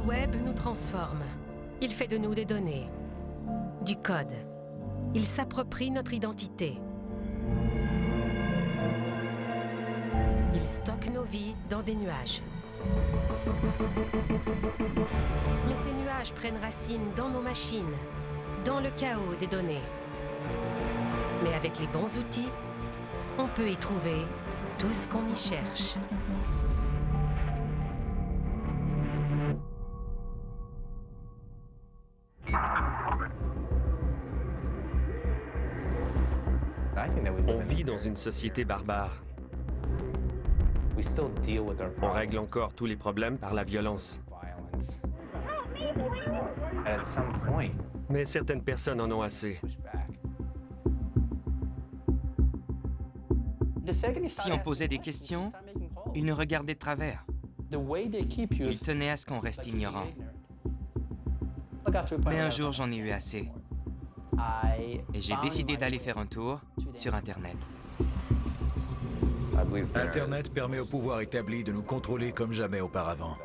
web nous transforme. Il fait de nous des données, du code. Il s'approprie notre identité. Il stocke nos vies dans des nuages. Mais ces nuages prennent racine dans nos machines, dans le chaos des données. Mais avec les bons outils, on peut y trouver tout ce qu'on y cherche. On vit dans une société barbare. On règle encore tous les problèmes par la violence. Mais certaines personnes en ont assez. Si on posait des questions, ils nous regardaient de travers. Ils tenaient à ce qu'on reste ignorant. Mais un jour, j'en ai eu assez. Et j'ai décidé d'aller faire un tour sur Internet. Internet permet au pouvoir établi de nous contrôler comme jamais auparavant.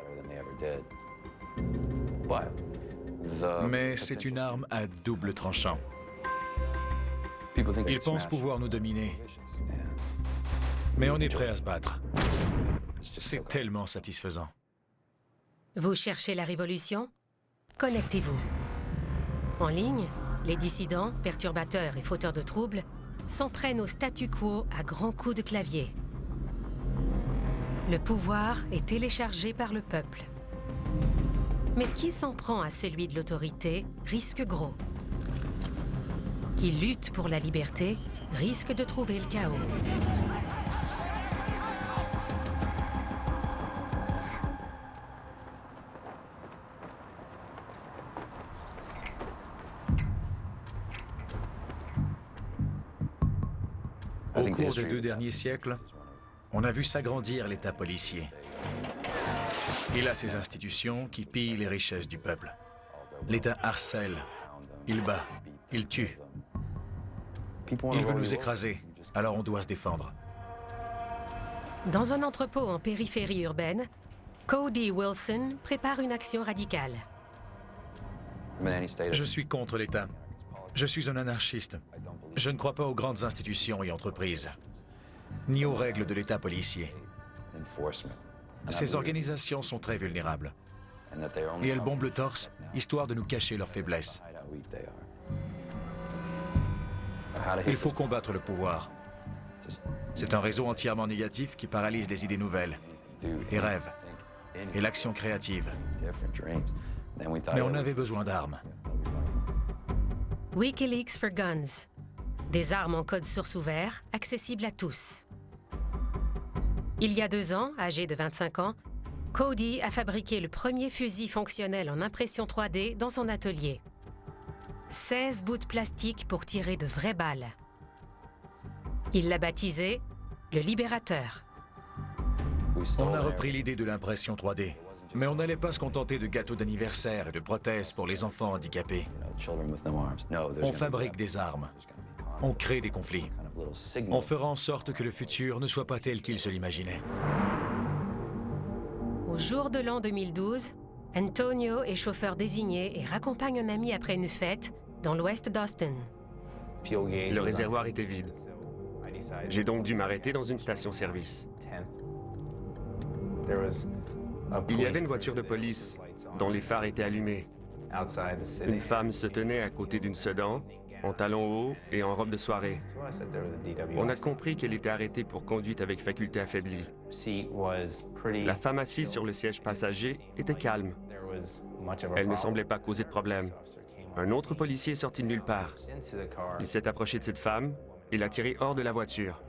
Mais c'est une arme à double tranchant. Ils pensent pouvoir nous dominer. Mais on est prêt à se battre. C'est tellement satisfaisant. Vous cherchez la révolution? Connectez-vous. En ligne, les dissidents, perturbateurs et fauteurs de troubles s'en prennent au statu quo à grands coups de clavier. Le pouvoir est téléchargé par le peuple. Mais qui s'en prend à celui de l'autorité risque gros. Qui lutte pour la liberté risque de trouver le chaos. Au cours des 2 derniers siècles, on a vu s'agrandir l'État policier. Il a ses institutions qui pillent les richesses du peuple. L'État harcèle, il bat, il tue. Il veut nous écraser, alors on doit se défendre. Dans un entrepôt en périphérie urbaine, Cody Wilson prépare une action radicale. Je suis contre l'État. Je suis un anarchiste. Je ne crois pas aux grandes institutions et entreprises, ni aux règles de l'État policier. Ces organisations sont très vulnérables. Et elles bombent le torse, histoire de nous cacher leurs faiblesses. Il faut combattre le pouvoir. C'est un réseau entièrement négatif qui paralyse les idées nouvelles, les rêves et l'action créative. Mais on avait besoin d'armes. WikiLeaks for Guns. Des armes en code source ouvert, accessibles à tous. Il y a 2 ans, âgé de 25 ans, Cody a fabriqué le premier fusil fonctionnel en impression 3D dans son atelier. 16 bouts de plastique pour tirer de vraies balles. Il l'a baptisé le Libérateur. On a repris l'idée de l'impression 3D, mais on n'allait pas se contenter de gâteaux d'anniversaire et de prothèses pour les enfants handicapés. On fabrique des armes. On crée des conflits. On fera en sorte que le futur ne soit pas tel qu'il se l'imaginait. Au jour de l'an 2012, Antonio est chauffeur désigné et raccompagne un ami après une fête dans l'ouest d'Austin. Le réservoir était vide. J'ai donc dû m'arrêter dans une station-service. Il y avait une voiture de police dont les phares étaient allumés. Une femme se tenait à côté d'une sedan, en talons hauts et en robe de soirée. On a compris qu'elle était arrêtée pour conduite avec faculté affaiblie. La femme assise sur le siège passager était calme. Elle ne semblait pas causer de problème. Un autre policier est sorti de nulle part. Il s'est approché de cette femme et l'a tirée hors de la voiture.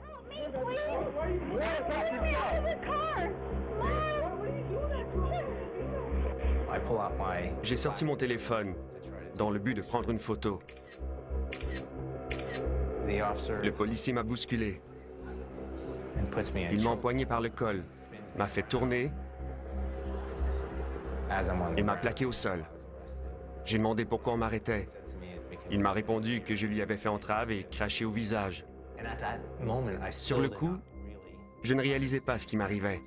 J'ai sorti mon téléphone dans le but de prendre une photo. Le policier m'a bousculé. Il m'a empoigné par le col, m'a fait tourner et m'a plaqué au sol. J'ai demandé pourquoi on m'arrêtait. Il m'a répondu que je lui avais fait entrave et craché au visage. Sur le coup, je ne réalisais pas ce qui m'arrivait.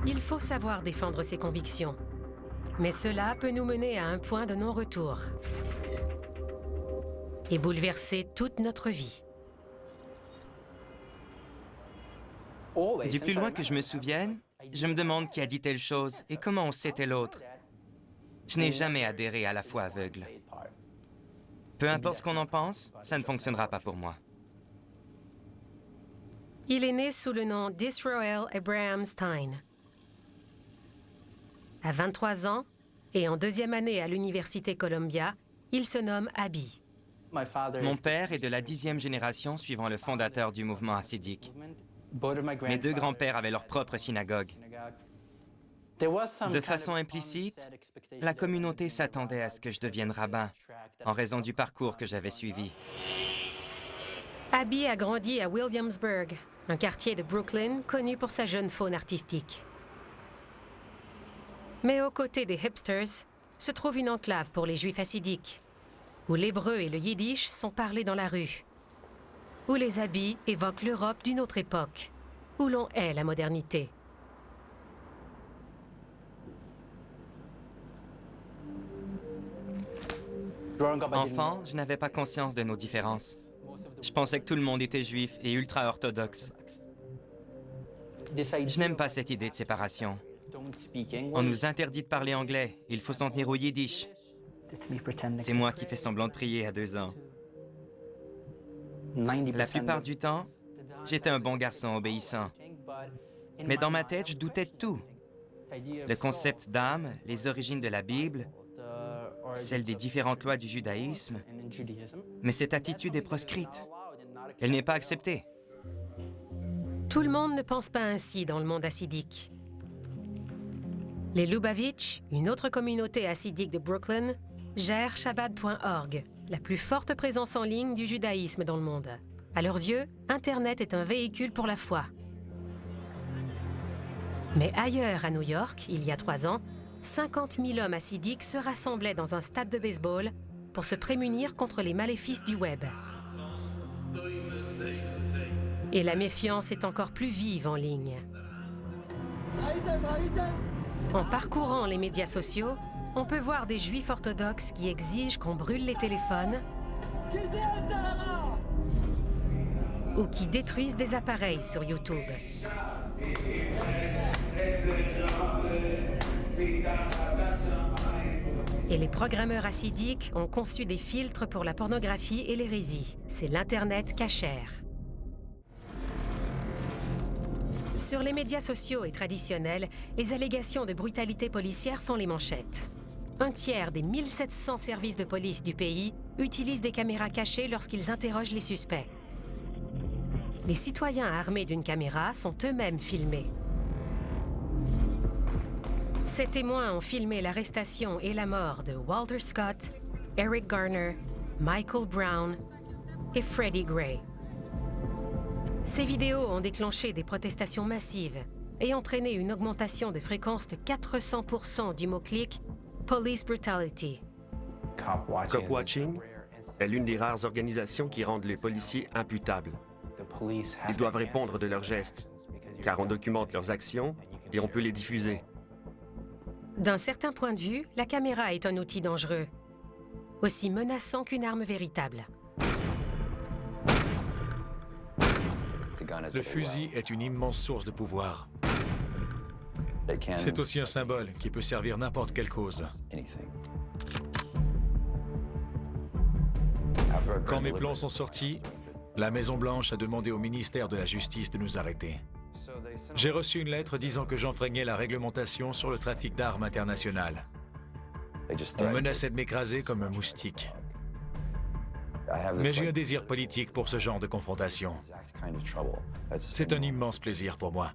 Il faut savoir défendre ses convictions. Mais cela peut nous mener à un point de non-retour et bouleverser toute notre vie. Du plus loin que je me souvienne, je me demande qui a dit telle chose et comment on sait telle autre. Je n'ai jamais adhéré à la foi aveugle. Peu importe ce qu'on en pense, ça ne fonctionnera pas pour moi. Il est né sous le nom d'Isroel Abraham Stein. À 23 ans et en deuxième année à l'université Columbia, il se nomme Abi. Mon père est de la 10e génération suivant le fondateur du mouvement hassidique. Mes deux grands-pères avaient leur propre synagogue. De façon implicite, la communauté s'attendait à ce que je devienne rabbin, en raison du parcours que j'avais suivi. Abi a grandi à Williamsburg, un quartier de Brooklyn connu pour sa jeune faune artistique. Mais aux côtés des hipsters se trouve une enclave pour les juifs hassidiques, où l'hébreu et le yiddish sont parlés dans la rue, où les habits évoquent l'Europe d'une autre époque, où l'on hait la modernité. Enfant, je n'avais pas conscience de nos différences. Je pensais que tout le monde était juif et ultra-orthodoxe. Je n'aime pas cette idée de séparation. On nous interdit de parler anglais. Il faut s'en tenir au yiddish. C'est moi qui fais semblant de prier à 2 ans. La plupart du temps, j'étais un bon garçon obéissant. Mais dans ma tête, je doutais de tout. Le concept d'âme, les origines de la Bible, celle des différentes lois du judaïsme. Mais cette attitude est proscrite. Elle n'est pas acceptée. Tout le monde ne pense pas ainsi dans le monde hassidique. Les Lubavitch, une autre communauté hassidique de Brooklyn, gèrent Shabbat.org, la plus forte présence en ligne du judaïsme dans le monde. À leurs yeux, Internet est un véhicule pour la foi. Mais ailleurs, à New York, il y a 3 ans, 50 000 hommes hassidiques se rassemblaient dans un stade de baseball pour se prémunir contre les maléfices du web. Et la méfiance est encore plus vive en ligne. En parcourant les médias sociaux, on peut voir des juifs orthodoxes qui exigent qu'on brûle les téléphones ou qui détruisent des appareils sur YouTube. Et les programmeurs hassidiques ont conçu des filtres pour la pornographie et l'hérésie. C'est l'Internet cachère. Sur les médias sociaux et traditionnels, les allégations de brutalité policière font les manchettes. 1/3 des 1700 services de police du pays utilisent des caméras cachées lorsqu'ils interrogent les suspects. Les citoyens armés d'une caméra sont eux-mêmes filmés. Ces témoins ont filmé l'arrestation et la mort de Walter Scott, Eric Garner, Michael Brown et Freddie Gray. Ces vidéos ont déclenché des protestations massives et entraîné une augmentation de fréquence de 400% du mot-clic « Police Brutality ». Cop Watching est l'une des rares organisations qui rendent les policiers imputables. Ils doivent répondre de leurs gestes, car on documente leurs actions et on peut les diffuser. D'un certain point de vue, la caméra est un outil dangereux, aussi menaçant qu'une arme véritable. Le fusil est une immense source de pouvoir. C'est aussi un symbole qui peut servir n'importe quelle cause. Quand mes plans sont sortis, la Maison-Blanche a demandé au ministère de la Justice de nous arrêter. J'ai reçu une lettre disant que j'enfreignais la réglementation sur le trafic d'armes internationales. On menaçait de m'écraser comme un moustique. Mais j'ai un désir politique pour ce genre de confrontation. C'est un immense plaisir pour moi.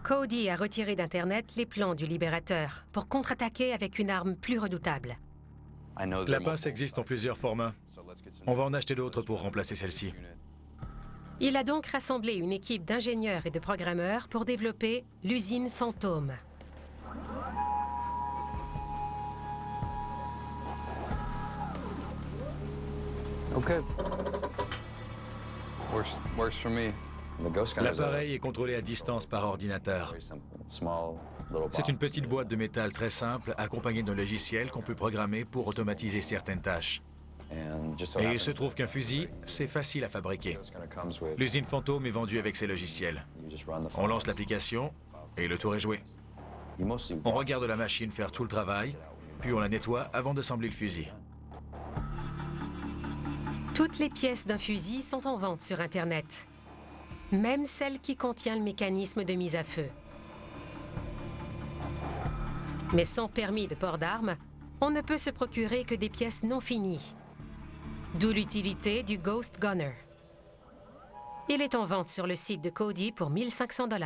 Cody a retiré d'Internet les plans du Libérateur pour contre-attaquer avec une arme plus redoutable. La pince existe en plusieurs formats. On va en acheter d'autres pour remplacer celle-ci. Il a donc rassemblé une équipe d'ingénieurs et de programmeurs pour développer l'usine Fantôme. Okay. Works for me. L'appareil est contrôlé à distance par ordinateur. C'est une petite boîte de métal très simple, accompagnée d'un logiciel qu'on peut programmer pour automatiser certaines tâches. Et il se trouve qu'un fusil, c'est facile à fabriquer. L'usine Fantôme est vendue avec ces logiciels. On lance l'application et le tour est joué. On regarde la machine faire tout le travail, puis on la nettoie avant d'assembler le fusil. Toutes les pièces d'un fusil sont en vente sur Internet, même celle qui contient le mécanisme de mise à feu. Mais sans permis de port d'armes, on ne peut se procurer que des pièces non finies. D'où l'utilité du Ghost Gunner. Il est en vente sur le site de Cody pour 1 500 $.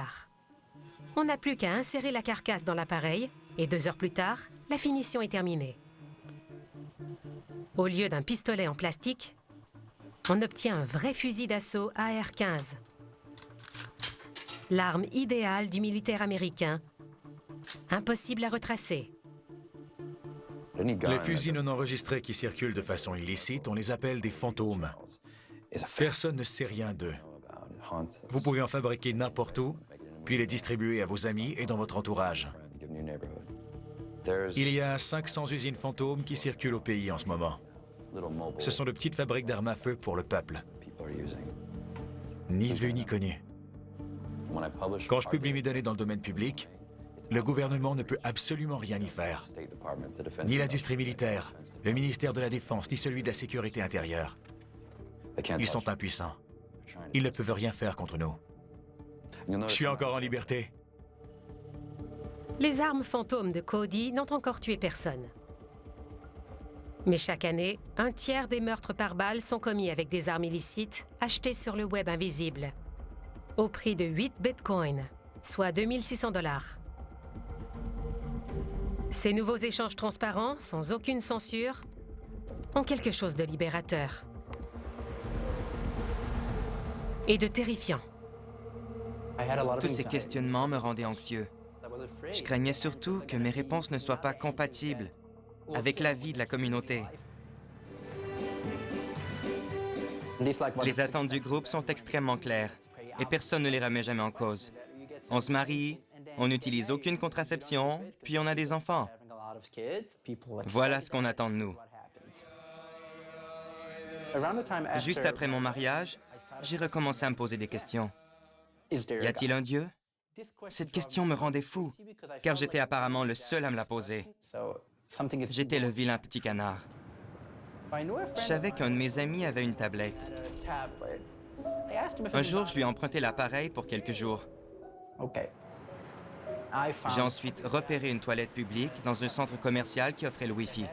On n'a plus qu'à insérer la carcasse dans l'appareil et 2 heures plus tard, la finition est terminée. Au lieu d'un pistolet en plastique, on obtient un vrai fusil d'assaut AR-15. L'arme idéale du militaire américain, impossible à retracer. Les fusils non enregistrés qui circulent de façon illicite, on les appelle des fantômes. Personne ne sait rien d'eux. Vous pouvez en fabriquer n'importe où, puis les distribuer à vos amis et dans votre entourage. Il y a 500 usines fantômes qui circulent au pays en ce moment. Ce sont de petites fabriques d'armes à feu pour le peuple. Ni vu ni connu. Quand je publie mes données dans le domaine public, le gouvernement ne peut absolument rien y faire. Ni l'industrie militaire, le ministère de la Défense, ni celui de la Sécurité intérieure. Ils sont impuissants. Ils ne peuvent rien faire contre nous. Je suis encore en liberté. Les armes fantômes de Cody n'ont encore tué personne. Mais chaque année, 1/3 des meurtres par balle sont commis avec des armes illicites achetées sur le web invisible, au prix de 8 bitcoins, soit 2 600 $. Ces nouveaux échanges transparents, sans aucune censure, ont quelque chose de libérateur et de terrifiant. Tous ces questionnements me rendaient anxieux. Je craignais surtout que mes réponses ne soient pas compatibles avec la vie de la communauté. Les attentes du groupe sont extrêmement claires et personne ne les remet jamais en cause. On se marie, on n'utilise aucune contraception, puis on a des enfants. Voilà ce qu'on attend de nous. Juste après mon mariage, j'ai recommencé à me poser des questions. Y a-t-il un Dieu? Cette question me rendait fou, car j'étais apparemment le seul à me la poser. J'étais le vilain petit canard. Je savais qu'un de mes amis avait une tablette. Un jour, je lui ai emprunté l'appareil pour quelques jours. J'ai ensuite repéré une toilette publique dans un centre commercial qui offrait le Wi-Fi.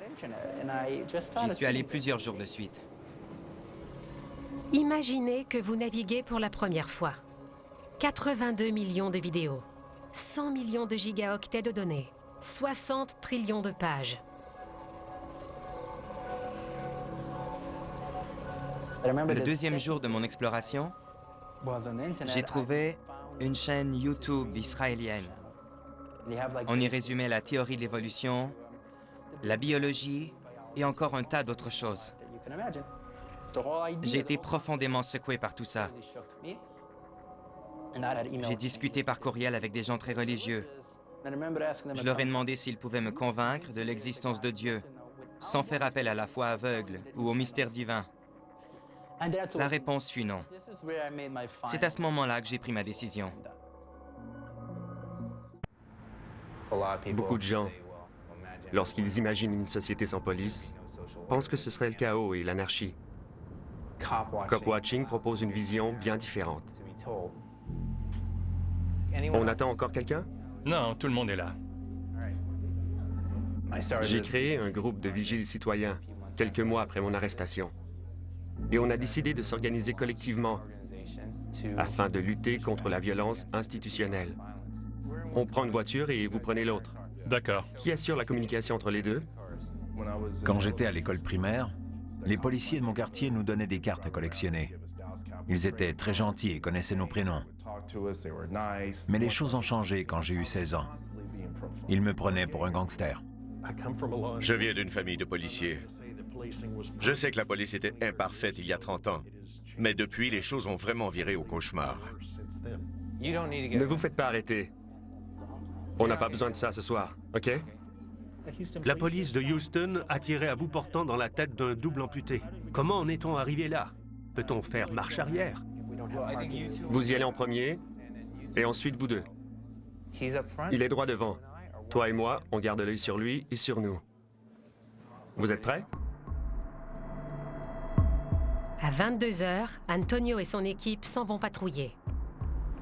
J'y suis allé plusieurs jours de suite. Imaginez que vous naviguez pour la première fois. 82 millions de vidéos, 100 millions de gigaoctets de données, 60 trillions de pages. Le deuxième jour de mon exploration, j'ai trouvé une chaîne YouTube israélienne. On y résumait la théorie de l'évolution, la biologie et encore un tas d'autres choses. J'ai été profondément secoué par tout ça. J'ai discuté par courriel avec des gens très religieux. Je leur ai demandé s'ils pouvaient me convaincre de l'existence de Dieu, sans faire appel à la foi aveugle ou au mystère divin. La réponse fut non. C'est à ce moment-là que j'ai pris ma décision. Beaucoup de gens, lorsqu'ils imaginent une société sans police, pensent que ce serait le chaos et l'anarchie. Cop Watching propose une vision bien différente. On attend encore quelqu'un? Non, tout le monde est là. J'ai créé un groupe de vigiles citoyens quelques mois après mon arrestation. Et on a décidé de s'organiser collectivement afin de lutter contre la violence institutionnelle. On prend une voiture et vous prenez l'autre. D'accord. Qui assure la communication entre les deux? Quand j'étais à l'école primaire, les policiers de mon quartier nous donnaient des cartes à collectionner. Ils étaient très gentils et connaissaient nos prénoms. Mais les choses ont changé quand j'ai eu 16 ans. Ils me prenaient pour un gangster. Je viens d'une famille de policiers. Je sais que la police était imparfaite il y a 30 ans, Mais depuis, les choses ont vraiment viré au cauchemar. Ne vous faites pas arrêter. On n'a pas besoin de ça ce soir, OK? La police de Houston a tiré à bout portant dans la tête d'un double amputé. Comment en est-on arrivé là? Peut-on faire marche arrière? Vous y allez en premier, et ensuite vous deux. Il est droit devant. Toi et moi, on garde l'œil sur lui et sur nous. Vous êtes prêts? À 22h, Antonio et son équipe s'en vont patrouiller.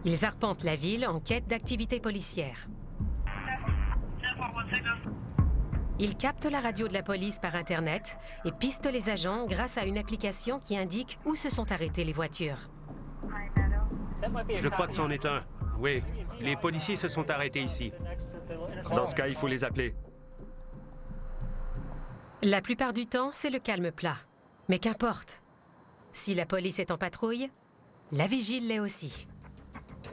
Ils arpentent la ville en quête d'activités policières. Ils captent la radio de la police par Internet et pistent les agents grâce à une application qui indique où se sont arrêtées les voitures. Je crois que c'en est un. Oui, les policiers se sont arrêtés ici. Dans ce cas, il faut les appeler. La plupart du temps, c'est le calme plat. Mais qu'importe. Si la police est en patrouille, la vigile l'est aussi.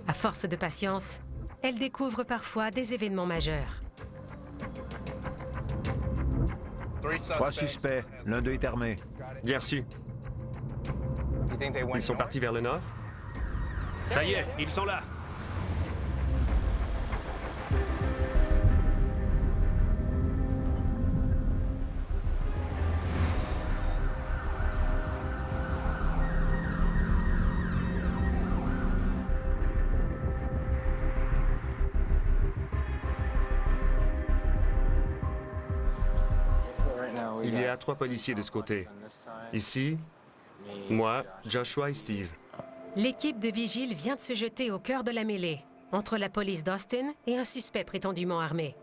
À force de patience, elle découvre parfois des événements majeurs. 3 suspects, l'un d'eux est armé. Bien reçu. Ils sont partis vers le nord? Ça y est, ils sont là. Il y a 3 policiers de ce côté. Ici, moi, Joshua et Steve. L'équipe de vigiles vient de se jeter au cœur de la mêlée, entre la police d'Austin et un suspect prétendument armé.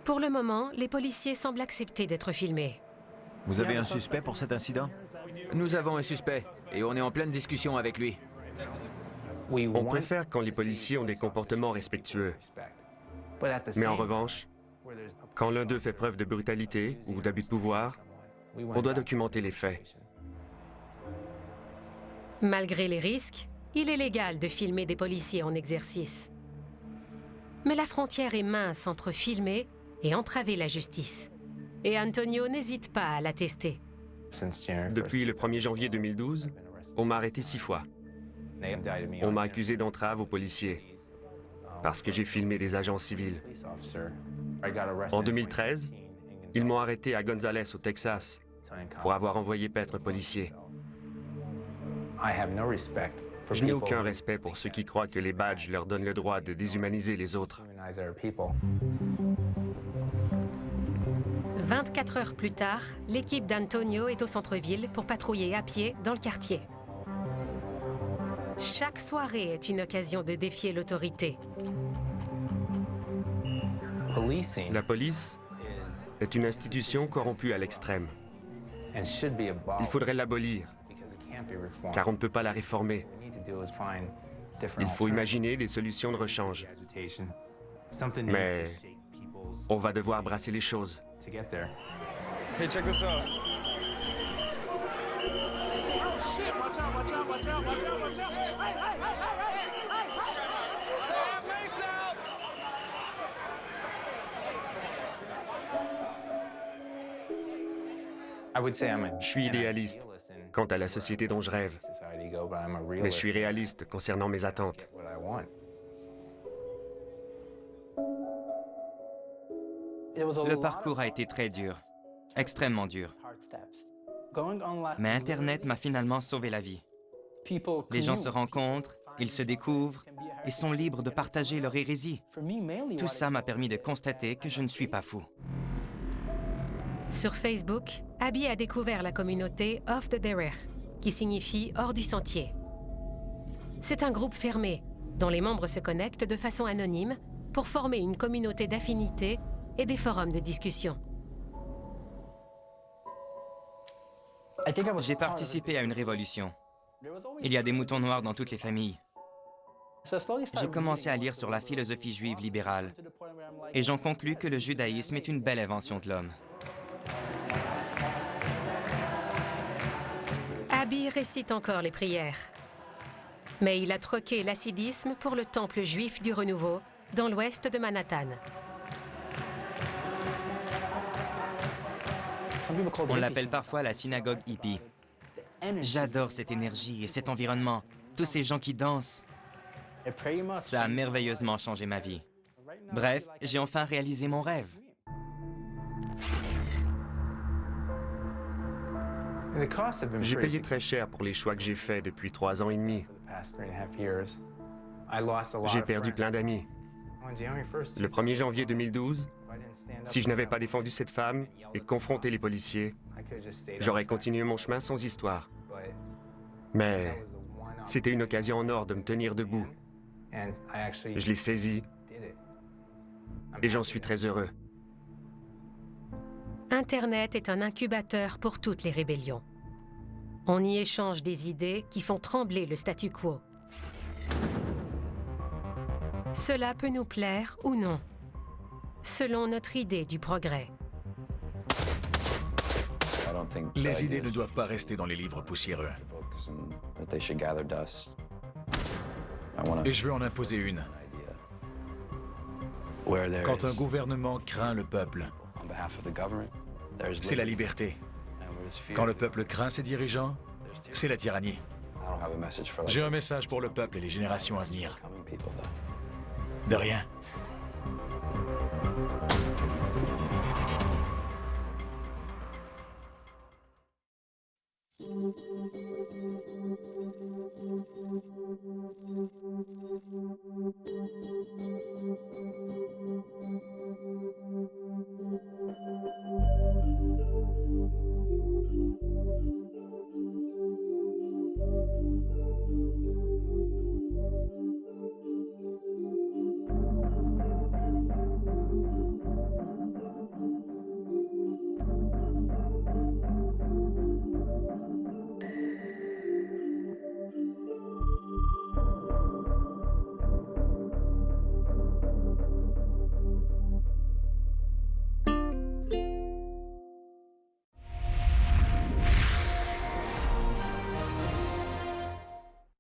Pour le moment, les policiers semblent accepter d'être filmés. Vous avez un suspect pour cet incident? Nous avons un suspect et on est en pleine discussion avec lui. On préfère quand les policiers ont des comportements respectueux. Mais en revanche, quand l'un d'eux fait preuve de brutalité ou d'abus de pouvoir, on doit documenter les faits. Malgré les risques, il est légal de filmer des policiers en exercice. Mais la frontière est mince entre filmer et entraver la justice. Et Antonio n'hésite pas à l'attester. Depuis le 1er janvier 2012, on m'a arrêté 6 fois. On m'a accusé d'entrave aux policiers parce que j'ai filmé des agents civils. En 2013, ils m'ont arrêté à Gonzales, au Texas, pour avoir envoyé paître un policier. Je n'ai aucun respect pour ceux qui croient que les badges leur donnent le droit de déshumaniser les autres. 24 heures plus tard, l'équipe d'Antonio est au centre-ville pour patrouiller à pied dans le quartier. Chaque soirée est une occasion de défier l'autorité. La police est une institution corrompue à l'extrême. Il faudrait l'abolir, car on ne peut pas la réformer. Il faut imaginer des solutions de rechange. Mais on va devoir brasser les choses. Hey, check this out. Je suis idéaliste quant à la société dont je rêve, mais je suis réaliste concernant mes attentes. Le parcours a été très dur, extrêmement dur. Mais Internet m'a finalement sauvé la vie. Les gens se rencontrent, ils se découvrent et sont libres de partager leur hérésie. Tout ça m'a permis de constater que je ne suis pas fou. Sur Facebook, Abby a découvert la communauté Off the Derrière, qui signifie hors du sentier. C'est un groupe fermé, dont les membres se connectent de façon anonyme pour former une communauté d'affinités et des forums de discussion. J'ai participé à une révolution. Il y a des moutons noirs dans toutes les familles. J'ai commencé à lire sur la philosophie juive libérale et j'en conclus que le judaïsme est une belle invention de l'homme. Abby récite encore les prières. Mais il a troqué l'assidisme pour le temple juif du Renouveau, dans l'ouest de Manhattan. On l'appelle parfois la synagogue hippie. J'adore cette énergie et cet environnement. Tous ces gens qui dansent. Ça a merveilleusement changé ma vie. Bref, j'ai enfin réalisé mon rêve. J'ai payé très cher pour les choix que j'ai faits depuis 3 ans et demi. J'ai perdu plein d'amis. Le 1er janvier 2012, si je n'avais pas défendu cette femme et confronté les policiers, j'aurais continué mon chemin sans histoire. Mais c'était une occasion en or de me tenir debout. Je l'ai saisie et j'en suis très heureux. Internet est un incubateur pour toutes les rébellions. On y échange des idées qui font trembler le statu quo. Cela peut nous plaire ou non, selon notre idée du progrès. Les idées ne doivent pas rester dans les livres poussiéreux. Et je veux en imposer une. Quand un gouvernement craint le peuple, c'est la liberté. Quand le peuple craint ses dirigeants, c'est la tyrannie. J'ai un message pour le peuple et les générations à venir. De rien.